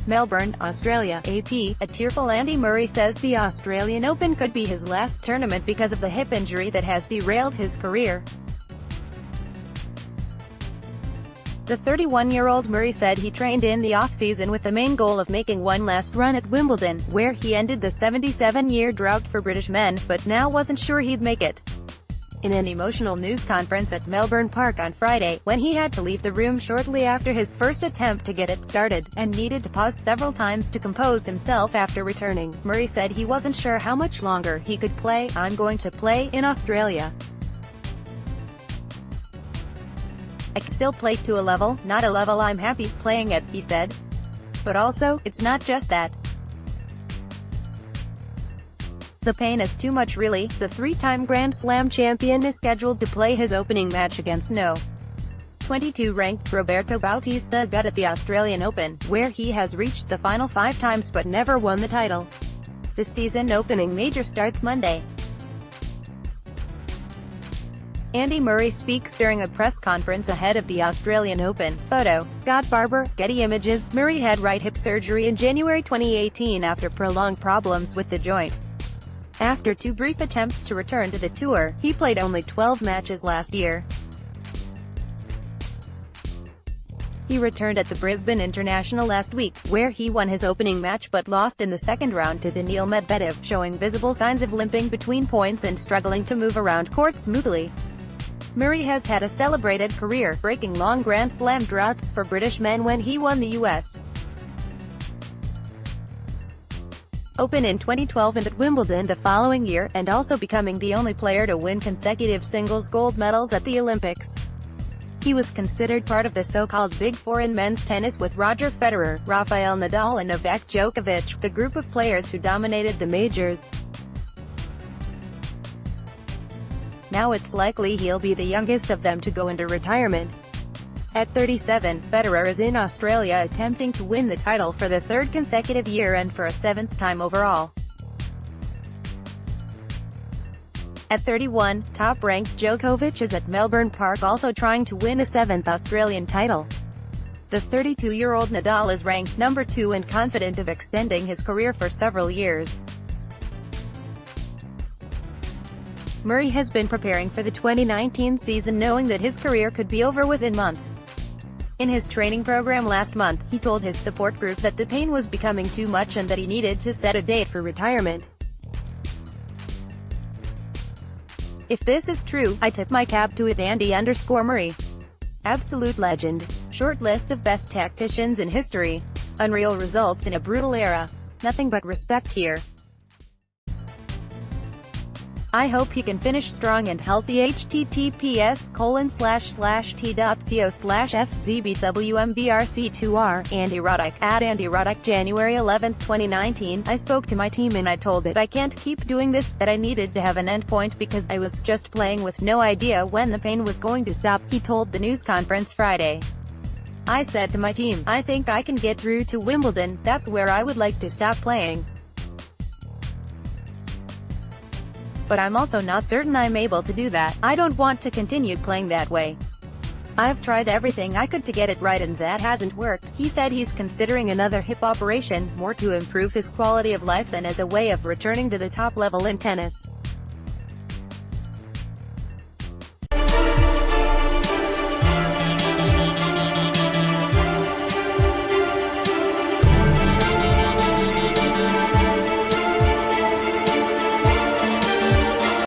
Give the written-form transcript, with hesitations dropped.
Melbourne, Australia, AP. A tearful Andy Murray says the Australian Open could be his last tournament because of the hip injury that has derailed his career. The 31-year-old Murray said he trained in the off-season with the main goal of making one last run at Wimbledon, where he ended the 77-year drought for British men, but now wasn't sure he'd make it. In an emotional news conference at Melbourne Park on Friday, when he had to leave the room shortly after his first attempt to get it started, and needed to pause several times to compose himself after returning, Murray said he wasn't sure how much longer he could play. "I'm going to play in Australia. I can still play to a level, not a level I'm happy playing at," he said. But also, it's not just that. The pain is too much really. The three-time Grand Slam champion is scheduled to play his opening match against No. 22 ranked Roberto Bautista Agut at the Australian Open, where he has reached the final 5 times but never won the title. The season opening major starts Monday. Andy Murray speaks during a press conference ahead of the Australian Open. Photo, Scott Barber, Getty Images. Murray had right hip surgery in January 2018 after prolonged problems with the joint. After 2 brief attempts to return to the tour, he played only 12 matches last year. He returned at the Brisbane International last week, where he won his opening match but lost in the second round to Daniil Medvedev, showing visible signs of limping between points and struggling to move around court smoothly. Murray has had a celebrated career, breaking long Grand Slam droughts for British men when he won the US Open in 2012 and at Wimbledon the following year, and also becoming the only player to win consecutive singles gold medals at the Olympics. He was considered part of the so-called Big Four in men's tennis with Roger Federer, Rafael Nadal and Novak Djokovic, the group of players who dominated the majors. Now it's likely he'll be the youngest of them to go into retirement. At 37, Federer is in Australia attempting to win the title for the 3rd consecutive year and for a 7th time overall. At 31, top-ranked Djokovic is at Melbourne Park also trying to win a 7th Australian title. The 32-year-old Nadal is ranked number 2 and confident of extending his career for several years. Murray has been preparing for the 2019 season knowing that his career could be over within months. In his training program last month, he told his support group that the pain was becoming too much and that he needed to set a date for retirement. "If this is true, I tip my cap to it." Andy_Murray. Absolute legend. Short list of best tacticians in history. Unreal results in a brutal era. Nothing but respect here. I hope he can finish strong and healthy. https://t.co/fzbwmbrc2r. Andy Roddick. Andy Roddick. January 11, 2019. I spoke to my team and I told it I can't keep doing this, that I needed to have an end point because I was just playing with no idea when the pain was going to stop, he told the news conference Friday. I said to my team, I think I can get through to Wimbledon, that's where I would like to stop playing. But I'm also not certain I'm able to do that. I don't want to continue playing that way. I've tried everything I could to get it right and that hasn't worked. He said he's considering another hip operation, more to improve his quality of life than as a way of returning to the top level in tennis.